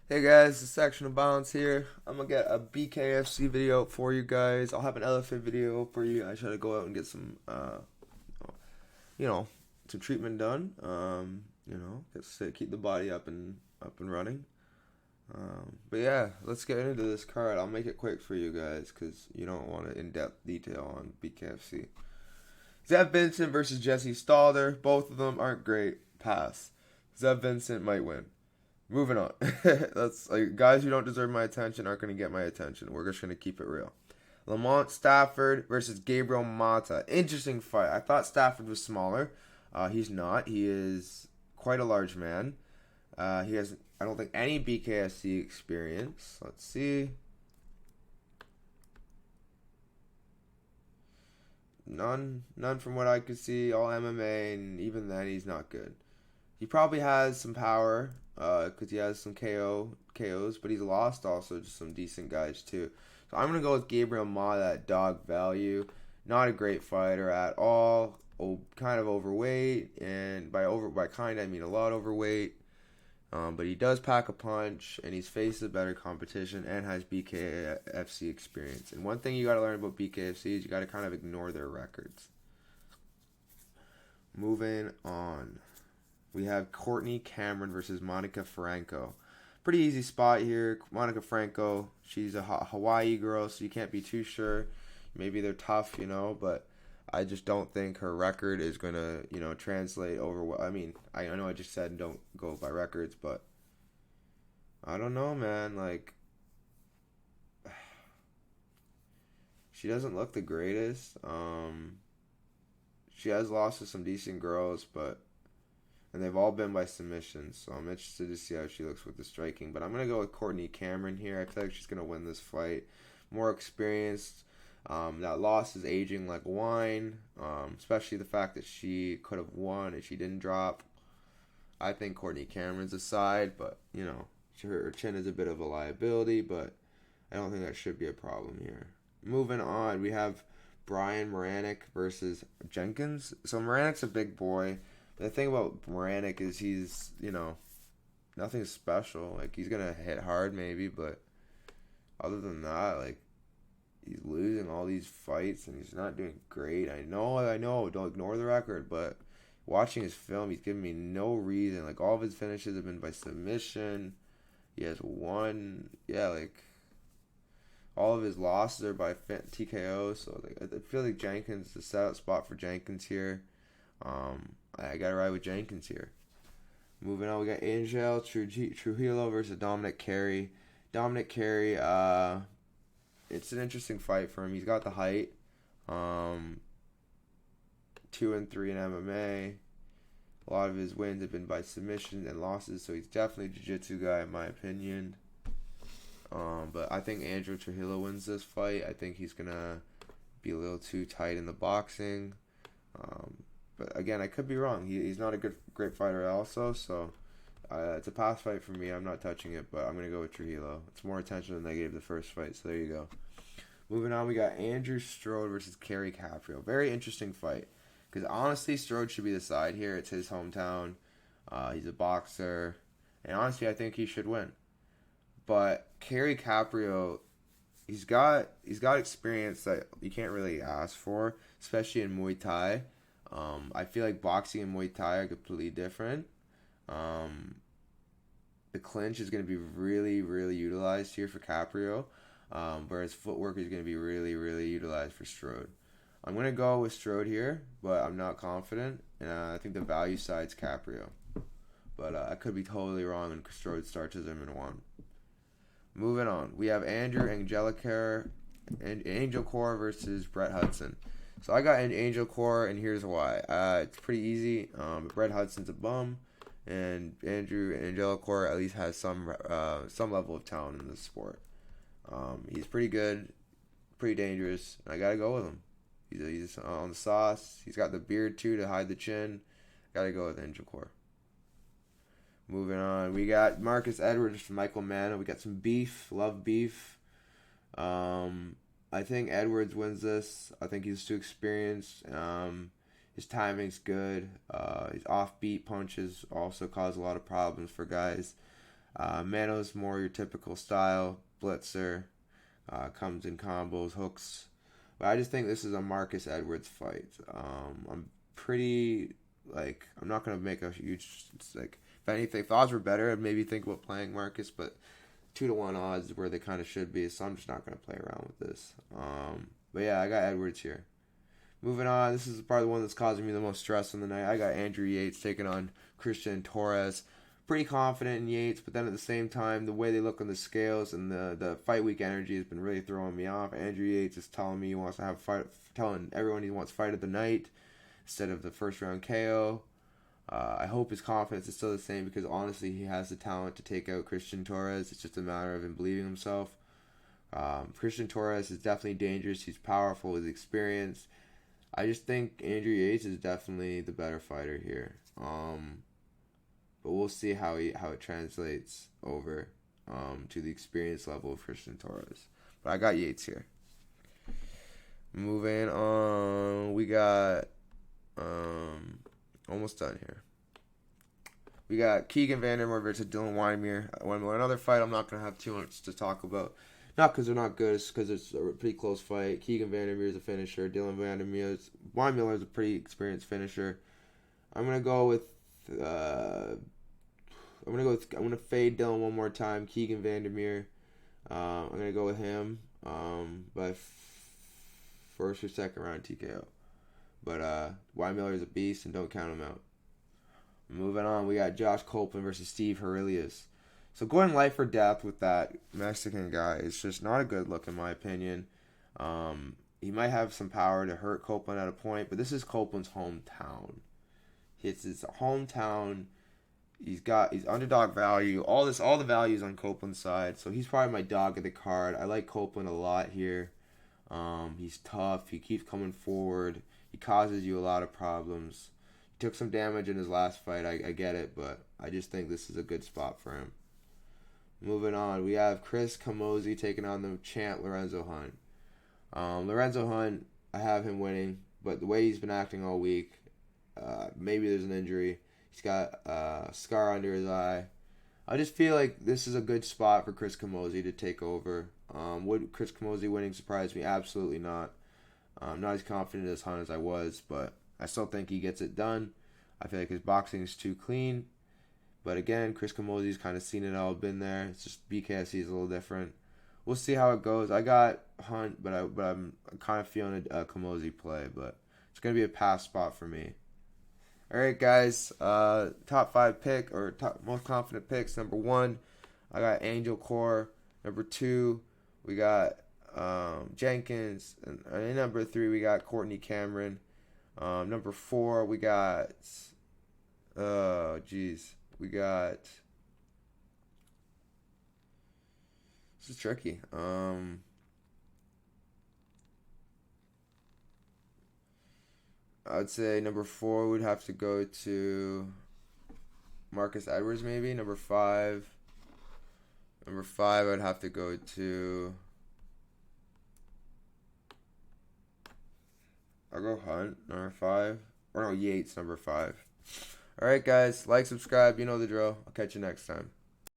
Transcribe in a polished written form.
Hey guys, it's Section of Balance here. I'm gonna get a BKFC video for you guys. I'll have an elephant video for you. I try to go out and get some, you know, some treatment done. Just to keep the body up and running. But yeah, let's get into this card. I'll make it quick for you guys because you don't want an in-depth detail on BKFC. Zev Vincent versus Jesse Stalder. Both of them aren't great. Pass. Zev Vincent might win. Moving on. That's like guys who don't deserve my attention aren't going to get my attention. We're just going to keep it real. Lamont Stafford versus Gabriel Mata. Interesting fight. I thought Stafford was smaller. He's not. He is quite a large man. He has, I don't think, any BKFC experience. Let's see. None from what I could see. All MMA, and even then, he's not good. He probably has some power, because he has some KOs, but he's lost also to some decent guys too. So I'm gonna go with Gabriel Ma at dog value. Not a great fighter at all. Kind of overweight, and by kind I mean a lot overweight. But he does pack a punch, and he's faced a better competition and has BKFC experience. And one thing you got to learn about BKFC is you got to kind of ignore their records. Moving on. We have Courtney Cameron versus Monica Franco. Pretty easy spot here. Monica Franco, she's a Hawaii girl, so you can't be too sure. Maybe they're tough, but I just don't think her record is going to, translate over. I mean, I know I just said don't go by records, but I don't know, man. Like, she doesn't look the greatest. She has lost to some decent girls, and they've all been by submission, so I'm interested to see how she looks with the striking. But I'm going to go with Courtney Cameron here. I feel like she's going to win this fight. More experienced. That loss is aging like wine, especially the fact that she could have won and she didn't drop. I think Courtney Cameron's a side, but, her chin is a bit of a liability, but I don't think that should be a problem here. Moving on, we have Brian Maranick versus Jenkins. So Maranick's a big boy. The thing about Maranick is he's, nothing special. Like, he's going to hit hard maybe, but other than that, like, he's losing all these fights and he's not doing great. I know, don't ignore the record, but watching his film, he's giving me no reason. Like, all of his finishes have been by submission. He has one, all of his losses are by TKO, so I feel like Jenkins is a setup spot for Jenkins here. I gotta ride with Jenkins here. Moving on, we got Angel Trujillo versus Dominic Carey. Dominic Carey, it's an interesting fight for him. He's got the height. 2-3 in MMA. A lot of his wins have been by submission and losses, so he's definitely a jiu-jitsu guy in my opinion. But I think Angel Trujillo wins this fight. I think he's gonna be a little too tight in the boxing. But again, I could be wrong. He's not a great fighter also, so it's a pass fight for me. I'm not touching it, but I'm going to go with Trujillo. It's more attention than they gave the first fight, so there you go. Moving on, we got Andrew Strode versus Carey Caprio. Very interesting fight. Because honestly, Strode should be the side here. It's his hometown. He's a boxer. And honestly, I think he should win. But Carey Caprio, he's got experience that you can't really ask for, especially in Muay Thai. I feel like boxing and Muay Thai are completely different. The clinch is going to be really, really utilized here for Caprio, whereas footwork is going to be really, really utilized for Strode. I'm going to go with Strode here, but I'm not confident, and I think the value side's Caprio. But I could be totally wrong, and Strode starts him in one. Moving on, we have Andrew Angel Core versus Brett Hudson. So I got an Angel Core, and here's why. It's pretty easy. Brett Hudson's a bum, and Angel Core at least has some level of talent in this sport. He's pretty good, pretty dangerous. And I gotta go with him. He's on the sauce. He's got the beard too to hide the chin. Gotta go with Angel Core. Moving on, we got Marcus Edwards from Michael Mann. We got some beef. Love beef. I think Edwards wins this. I think he's too experienced. His timing's good. His offbeat punches also cause a lot of problems for guys. Mano's more your typical style, blitzer, comes in combos, hooks. But I just think this is a Marcus Edwards fight. I'm pretty, I'm not going to make a huge, if anything, if odds were better, I'd maybe think about playing Marcus, but 2-1 odds is where they kind of should be, so I'm just not going to play around with this. But yeah, I got Edwards here. Moving on, this is probably the one that's causing me the most stress on the night. I got Andrew Yates taking on Christian Torres. Pretty confident in Yates, but then at the same time, the way they look on the scales and the fight week energy has been really throwing me off. Andrew Yates is telling me he wants to have fight, telling everyone he wants fight of the night instead of the first round KO. I hope his confidence is still the same because honestly, he has the talent to take out Christian Torres. It's just a matter of him believing himself. Christian Torres is definitely dangerous. He's powerful. He's experienced. I just think Andrew Yates is definitely the better fighter here. But we'll see how it translates over to the experience level of Christian Torres. But I got Yates here. Moving on, we got almost done here. We got Keegan Vandermeer versus Dylan Weinmeier. Another fight I'm not going to have too much to talk about. Not because they're not good, it's because it's a pretty close fight. Keegan Vandermeer is a finisher. Weinmeier is a pretty experienced finisher. I'm going to go with I'm gonna fade Dylan one more time. Keegan Vandermeer. I'm gonna go with him by first or second round TKO. But Weinmiller is a beast and don't count him out. Moving on, we got Josh Copeland versus Steve Harilius. So going life or death with that Mexican guy is just not a good look in my opinion. He might have some power to hurt Copeland at a point, but this is Copeland's hometown. It's his hometown. He's underdog value. All the values on Copeland's side. So he's probably my dog of the card. I like Copeland a lot here. He's tough. He keeps coming forward. He causes you a lot of problems. He took some damage in his last fight. I get it, but I just think this is a good spot for him. Moving on, we have Chris Camozzi taking on the champ Lorenzo Hunt. Lorenzo Hunt, I have him winning, but the way he's been acting all week, maybe there's an injury. He's got a scar under his eye. I just feel like this is a good spot for Chris Camozzi to take over. Would Chris Camozzi winning surprise me? Absolutely not. I'm not as confident as Hunt as I was, but I still think he gets it done. I feel like his boxing is too clean. But again, Chris Camozzi's kind of seen it all, been there. It's just BKFC is a little different. We'll see how it goes. I got Hunt, but I'm kind of feeling a Camozzi play, but it's going to be a pass spot for me. All right, guys. Top 5 pick or top most confident picks. Number 1, I got Angel Core. Number 2, we got Jenkins. And number 3, we got Courtney Cameron. Number 4, we got. We got. This is tricky. I would say number 4 would have to go to Marcus Edwards, maybe. Number 5, I'd have to go to. I'll go Hunt, number 5. Or no, Yates, number 5. Alright, guys. Like, subscribe. You know the drill. I'll catch you next time.